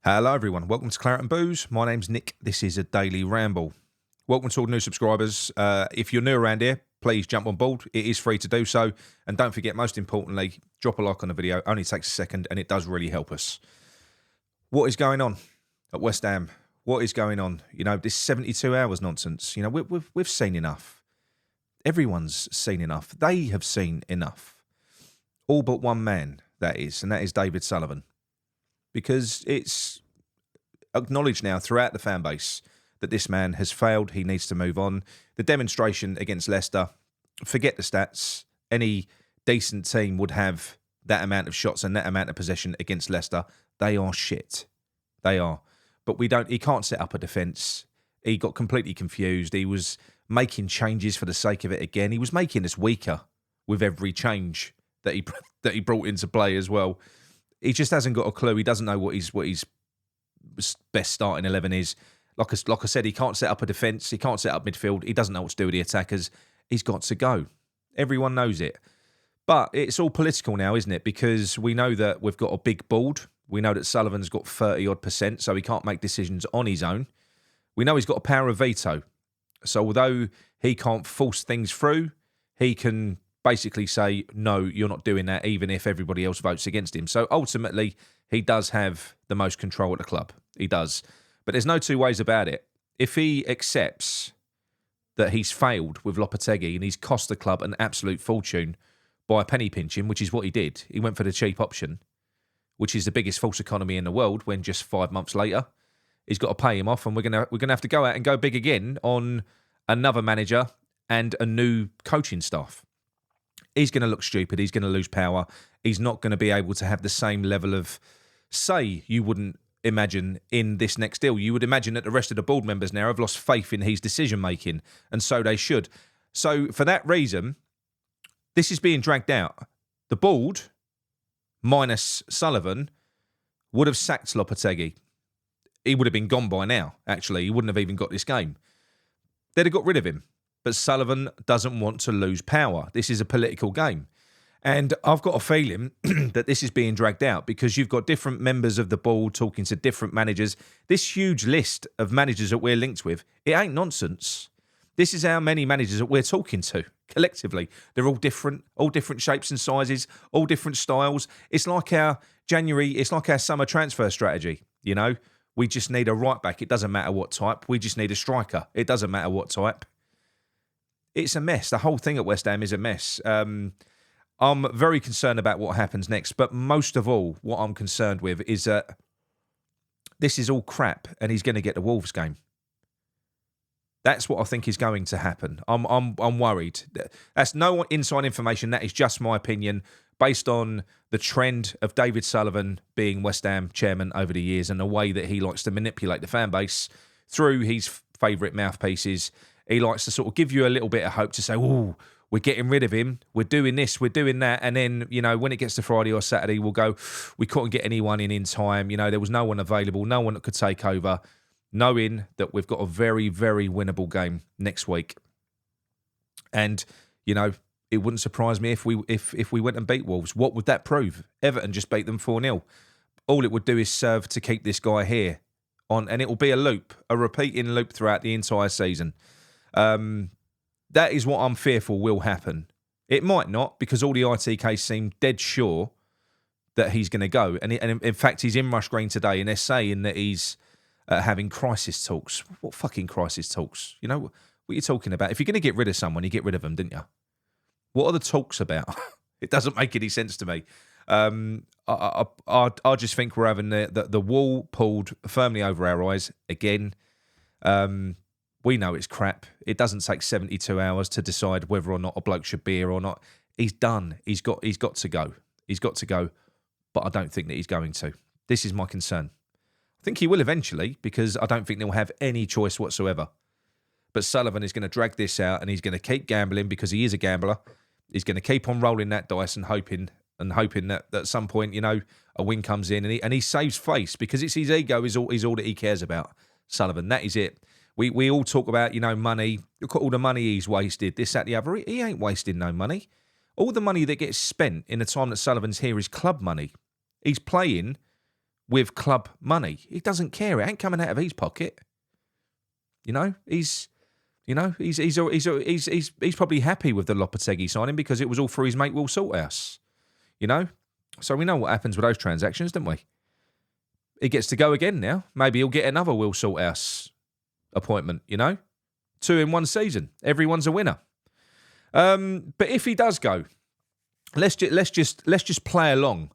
Hello everyone, welcome to Claret and Booze. My name's Nick, this is a daily ramble. Welcome to all new subscribers. If you're new around here, please jump on board. It is free to do so. And don't forget, most importantly, drop a like on the video. Only takes a second and it does really help us. What is going on at West Ham? What is going on? You know, this 72 hours nonsense. You know, we've seen enough. Everyone's seen enough. They have seen enough. All but one man, that is, and that is David Sullivan. Because it's acknowledged now throughout the fan base that this man has failed. He needs to move on. The demonstration against Leicester, forget the stats. Any decent team would have that amount of shots and that amount of possession against Leicester. They are shit. They are. But he can't set up a defence. He got completely confused. He was making changes for the sake of it again. He was making us weaker with every change that he brought into play as well. He just hasn't got a clue. He doesn't know what his best starting 11 is. Like I said, he can't set up a defence. He can't set up midfield. He doesn't know what to do with the attackers. He's got to go. Everyone knows it. But it's all political now, isn't it? Because we know that we've got a big board. We know that Sullivan's got 30-odd%, so he can't make decisions on his own. We know he's got a power of veto. So although he can't force things through, he can basically say, no, you're not doing that, even if everybody else votes against him. So ultimately, he does have the most control at the club. He does. But there's no two ways about it. If he accepts that he's failed with Lopetegui and he's cost the club an absolute fortune by penny pinching, which is what he did. He went for the cheap option, which is the biggest false economy in the world, when just 5 months later, he's got to pay him off, and we're gonna have to go out and go big again on another manager and a new coaching staff. He's going to look stupid. He's going to lose power. He's not going to be able to have the same level of say you wouldn't imagine in this next deal. You would imagine that the rest of the board members now have lost faith in his decision-making, and so they should. So for that reason, this is being dragged out. The board, minus Sullivan, would have sacked Lopetegui. He would have been gone by now, actually. He wouldn't have even got this game. They'd have got rid of him. But Sullivan doesn't want to lose power. This is a political game. And I've got a feeling that this is being dragged out because you've got different members of the board talking to different managers. This huge list of managers that we're linked with, it ain't nonsense. This is how many managers that we're talking to collectively. They're all different shapes and sizes, all different styles. It's like our summer transfer strategy, you know. We just need a right back. It doesn't matter what type. We just need a striker. It doesn't matter what type. It's a mess. The whole thing at West Ham is a mess. I'm very concerned about what happens next, but most of all, what I'm concerned with is that this is all crap and he's going to get the Wolves game. That's what I think is going to happen. I'm worried. That's no inside information. That is just my opinion based on the trend of David Sullivan being West Ham chairman over the years and the way that he likes to manipulate the fan base through his favourite mouthpieces. He likes to sort of give you a little bit of hope to say, oh, we're getting rid of him. We're doing this, we're doing that. And then, you know, when it gets to Friday or Saturday, we'll go, we couldn't get anyone in time. You know, there was no one available, no one that could take over, knowing that we've got a very, very winnable game next week. And, you know, it wouldn't surprise me if we went and beat Wolves. What would that prove? Everton just beat them 4-0. All it would do is serve to keep this guy here on, and it will be a loop, a repeating loop throughout the entire season. That is what I'm fearful will happen. It might not, because all the ITKs seem dead sure that he's going to go. And in fact, he's in Rush Green today, and they're saying that he's having crisis talks. What fucking crisis talks? You know, what are you talking about? If you're going to get rid of someone, you get rid of them, didn't you? What are the talks about? It doesn't make any sense to me. I just think we're having the wool pulled firmly over our eyes again. We know it's crap. It doesn't take 72 hours to decide whether or not a bloke should be here or not. He's done. He's got to go. He's got to go. But I don't think that he's going to. This is my concern. I think he will eventually, because I don't think they'll have any choice whatsoever. But Sullivan is going to drag this out, and he's going to keep gambling because he is a gambler. He's going to keep on rolling that dice and hoping that at some point, you know, a win comes in and he saves face, because it's his ego is all that he cares about. Sullivan, that is it. We all talk about, you know, money. Look at all the money he's wasted, this, that, the other. He ain't wasting no money. All the money that gets spent in the time that Sullivan's here is club money. He's playing with club money. He doesn't care. It ain't coming out of his pocket. You know, he's probably happy with the Lopetegui signing because it was all through his mate Will Salthouse. You know, so we know what happens with those transactions, don't we? He gets to go again now. Maybe he'll get another Will Salthouse appointment. You know, 2 in 1 season. Everyone's a winner. But if he does go, let's just play along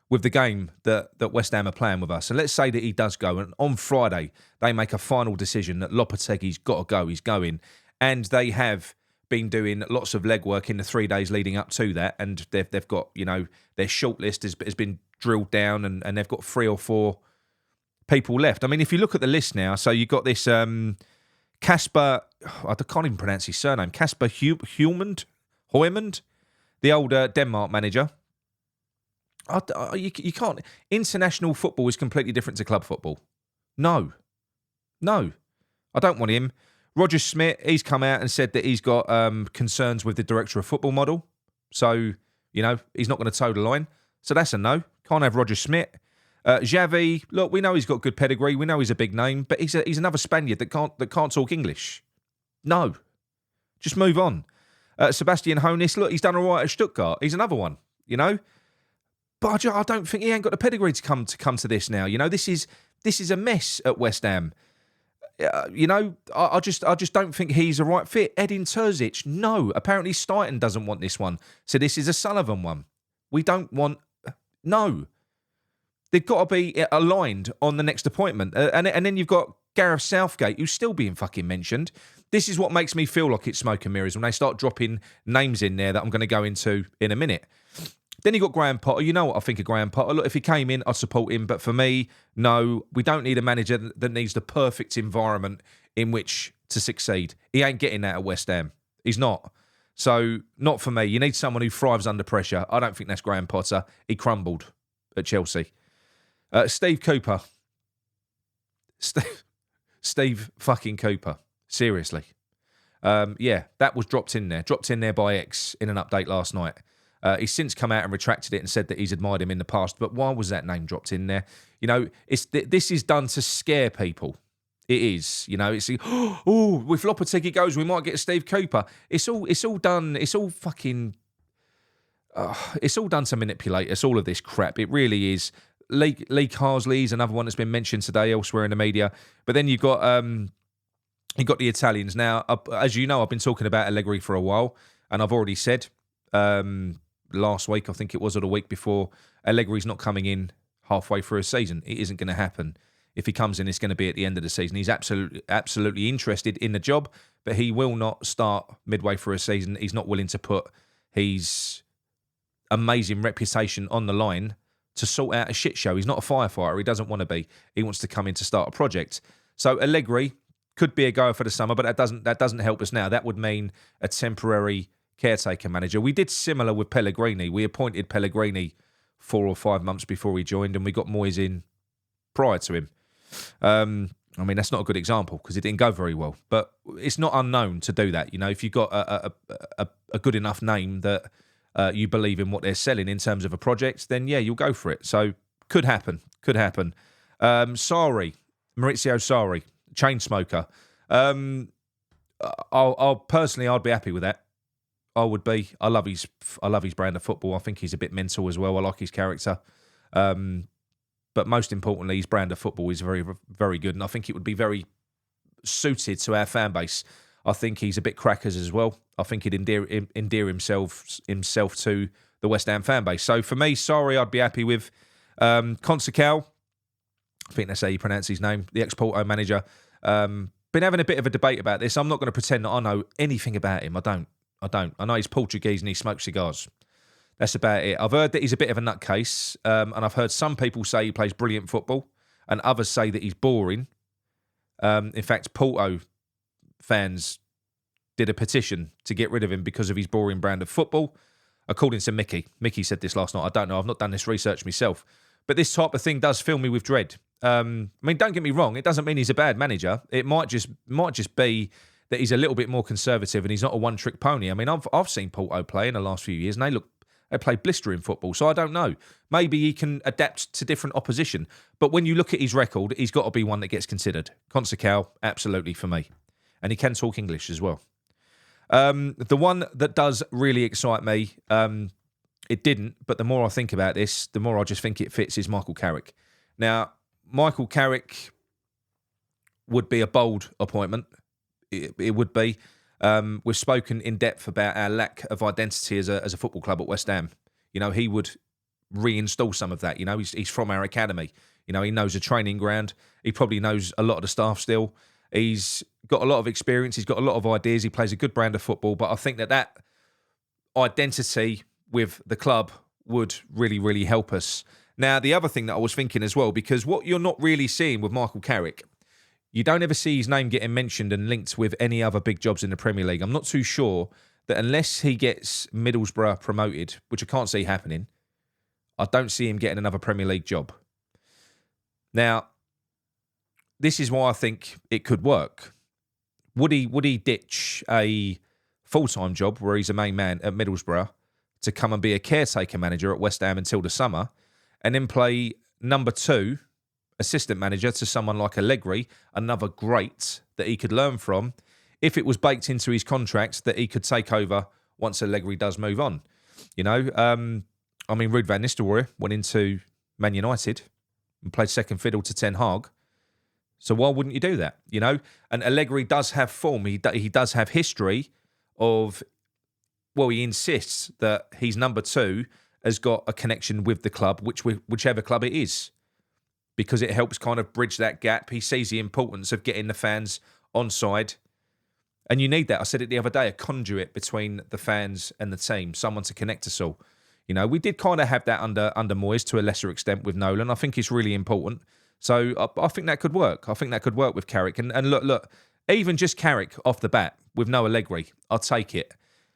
with the game that West Ham are playing with us. And let's say that he does go, and on Friday they make a final decision that Lopetegui's got to go, he's going, and they have been doing lots of legwork in the 3 days leading up to that, and they've got, you know, their shortlist has been drilled down, and they've got 3 or 4 people left. I mean, if you look at the list now, so you've got this Kasper, I can't even pronounce his surname, Kasper Huymond, the old Denmark manager. You can't. International football is completely different to club football. No. I don't want him. Roger Smith, he's come out and said that he's got concerns with the director of football model. So, you know, he's not going to toe the line. So that's a no. Can't have Roger Smith. Xavi, look, we know he's got good pedigree. We know he's a big name, but he's another Spaniard that can't talk English. No. Just move on. Sebastian Hoeneß, look, he's done all right at Stuttgart. He's another one, you know. But I don't think he ain't got the pedigree to come to this now. You know, this is a mess at West Ham. You know, I just don't think he's a right fit. Edin Terzic, no. Apparently Stein doesn't want this one. So this is a Sullivan one. We don't want... No. They've got to be aligned on the next appointment. And then you've got Gareth Southgate, who's still being fucking mentioned. This is what makes me feel like it's smoke and mirrors when they start dropping names in there that I'm going to go into in a minute. Then you got Graham Potter. You know what I think of Graham Potter. Look, if he came in, I'd support him. But for me, no, we don't need a manager that needs the perfect environment in which to succeed. He ain't getting that at West Ham. He's not. So, not for me. You need someone who thrives under pressure. I don't think that's Graham Potter. He crumbled at Chelsea. Steve Cooper. Steve fucking Cooper. Seriously. Yeah, that was dropped in there by X in an update last night. He's since come out and retracted it and said that he's admired him in the past. But why was that name dropped in there? You know, this is done to scare people. It is. You know, it's if Lopetegui goes, we might get Steve Cooper. It's all done. It's all fucking. It's all done to manipulate us. All of this crap. It really is. Lee Carsley's another one that's been mentioned today elsewhere in the media. But then you've got the Italians. Now, as you know, I've been talking about Allegri for a while, and I've already said. Last week, I think it was, or the week before, Allegri's not coming in halfway through a season. It isn't going to happen. If he comes in, it's going to be at the end of the season. He's absolutely interested in the job, but he will not start midway through a season. He's not willing to put his amazing reputation on the line to sort out a shit show. He's not a firefighter. He doesn't want to be. He wants to come in to start a project. So Allegri could be a goer for the summer, but that doesn't help us now. That would mean a temporary caretaker manager. We did similar with Pellegrini. We appointed Pellegrini 4 or 5 months before he joined, and we got Moyes in prior to him. I mean, that's not a good example because it didn't go very well. But it's not unknown to do that. You know, if you've got a good enough name that you believe in what they're selling in terms of a project, then yeah, you'll go for it. So could happen. Maurizio Sarri, chain smoker. I'd be happy with that. I would be. I love his brand of football. I think he's a bit mental as well. I like his character. But most importantly, his brand of football is very, very good. And I think it would be very suited to our fan base. I think he's a bit crackers as well. I think he'd endear himself to the West Ham fan base. So for me, sorry, I'd be happy with Conceicao. I think that's how you pronounce his name, the ex-Porto manager. Been having a bit of a debate about this. I'm not going to pretend that I know anything about him. I don't. I know he's Portuguese and he smokes cigars. That's about it. I've heard that he's a bit of a nutcase, and I've heard some people say he plays brilliant football, and others say that he's boring. In fact, Porto fans did a petition to get rid of him because of his boring brand of football, according to Mickey. Mickey said this last night. I don't know. I've not done this research myself. But this type of thing does fill me with dread. I mean, don't get me wrong. It doesn't mean he's a bad manager. It might just be that he's a little bit more conservative and he's not a one-trick pony. I mean, I've seen Porto play in the last few years and they look They play blistering football. So I don't know. Maybe he can adapt to different opposition. But when you look at his record, he's got to be one that gets considered. Conceicao, absolutely for me. And he can talk English as well. The one that does really excite me, it didn't, but the more I think about this, the more I just think it fits, is Michael Carrick. Now, Michael Carrick would be a bold appointment. It would be. We've spoken in depth about our lack of identity as a football club at West Ham. You know, he would reinstall some of that. You know, he's from our academy. You know, he knows the training ground. He probably knows a lot of the staff still. He's got a lot of experience. He's got a lot of ideas. He plays a good brand of football. But I think that identity with the club would really, really help us. Now, the other thing that I was thinking as well, because what you're not really seeing with Michael Carrick, you don't ever see his name getting mentioned and linked with any other big jobs in the Premier League. I'm not too sure that unless he gets Middlesbrough promoted, which I can't see happening, I don't see him getting another Premier League job. Now, this is why I think it could work. Would he ditch a full-time job where he's a main man at Middlesbrough to come and be a caretaker manager at West Ham until the summer, and then play number 2 assistant manager to someone like Allegri, another great that he could learn from, if it was baked into his contract that he could take over once Allegri does move on? You know, I mean, Ruud van Nistelrooy went into Man United and played second fiddle to Ten Hag. So why wouldn't you do that? You know, and Allegri does have form. He does have history of, well, he insists that his number 2 has got a connection with the club, whichever club it is, because it helps kind of bridge that gap. He sees the importance of getting the fans on side. And you need that. I said it the other day, a conduit between the fans and the team, someone to connect us all. You know, we did kind of have that under Moyes to a lesser extent with Nolan. I think it's really important. So I think that could work. I think that could work with Carrick. And look, even just Carrick off the bat with no Allegri, I'll take it.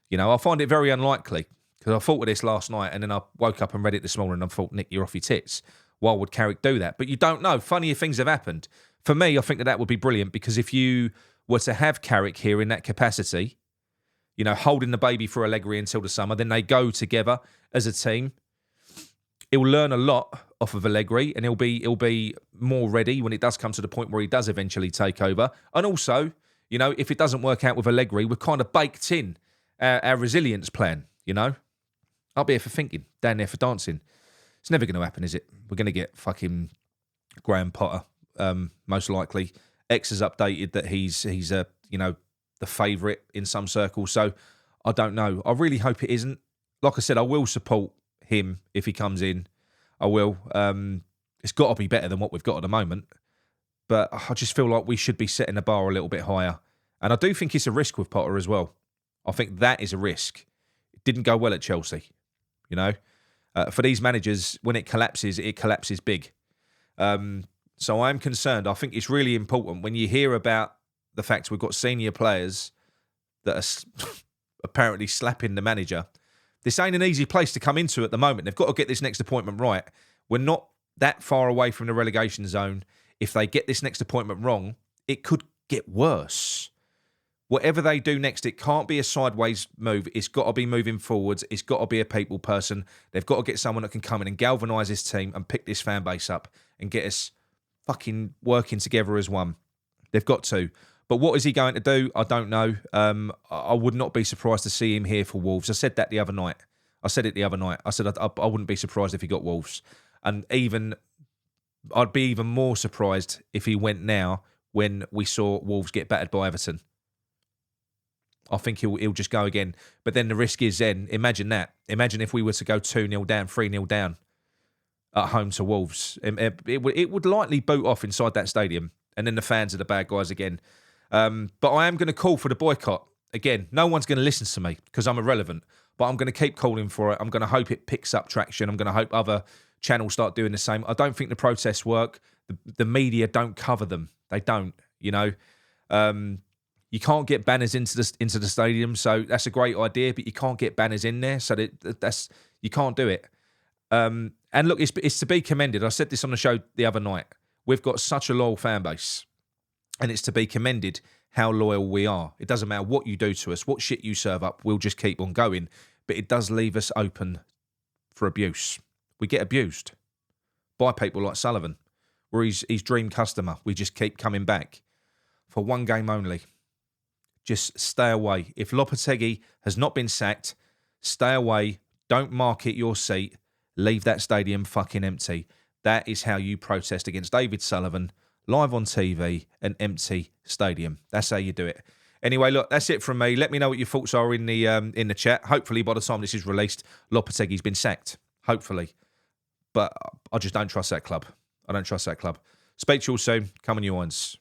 You know, I find it very unlikely, because I thought of this last night and then I woke up and read it this morning and I thought, Nick, you're off your tits. Why would Carrick do that? But you don't know. Funnier things have happened. For me, I think that would be brilliant, because if you were to have Carrick here in that capacity, you know, holding the baby for Allegri until the summer, then they go together as a team. He'll learn a lot off of Allegri, and he'll be more ready when it does come to the point where he does eventually take over. And also, you know, if it doesn't work out with Allegri, we're kind of baked in our resilience plan, you know. I'll be here for thinking, down there for dancing. It's never going to happen, is it? We're going to get fucking Graham Potter, most likely. X has updated that he's you know, the favourite in some circles. So I don't know. I really hope it isn't. Like I said, I will support him if he comes in. I will. It's got to be better than what we've got at the moment. But I just feel like we should be setting the bar a little bit higher. And I do think it's a risk with Potter as well. I think that is a risk. It didn't go well at Chelsea, you know. For these managers, when it collapses big. So I'm concerned. I think it's really important when you hear about the fact we've got senior players that are apparently slapping the manager. This ain't an easy place to come into at the moment. They've got to get this next appointment right. We're not that far away from the relegation zone. If they get this next appointment wrong, it could get worse. Whatever they do next, it can't be a sideways move. It's got to be moving forwards. It's got to be a people person. They've got to get someone that can come in and galvanise this team and pick this fan base up and get us fucking working together as one. They've got to. But what is he going to do? I don't know. I would not be surprised to see him here for Wolves. I said that the other night. I said I wouldn't be surprised if he got Wolves. And I'd be even more surprised if he went now when we saw Wolves get battered by Everton. I think he'll just go again. But then the risk is then, imagine that. Imagine if we were to go 2-0 down, 3-0 down at home to Wolves. It would likely boot off inside that stadium. And then the fans are the bad guys again. But I am going to call for the boycott. Again, no one's going to listen to me because I'm irrelevant. But I'm going to keep calling for it. I'm going to hope it picks up traction. I'm going to hope other channels start doing the same. I don't think the protests work. The media don't cover them. They don't, you know. You can't get banners into the stadium, so that's a great idea. But you can't get banners in there, so that's you can't do it. And look, it's to be commended. I said this on the show the other night. We've got such a loyal fan base, and it's to be commended how loyal we are. It doesn't matter what you do to us, what shit you serve up. We'll just keep on going. But it does leave us open for abuse. We get abused by people like Sullivan. We're his dream customer. We just keep coming back for one game only. Just stay away. If Lopetegui has not been sacked, stay away. Don't market your seat. Leave that stadium fucking empty. That is how you protest against David Sullivan, live on TV, an empty stadium. That's how you do it. Anyway, look, that's it from me. Let me know what your thoughts are in the chat. Hopefully, by the time this is released, Lopetegui's been sacked. Hopefully. But I just don't trust that club. I don't trust that club. Speak to you all soon. Come on, you ones.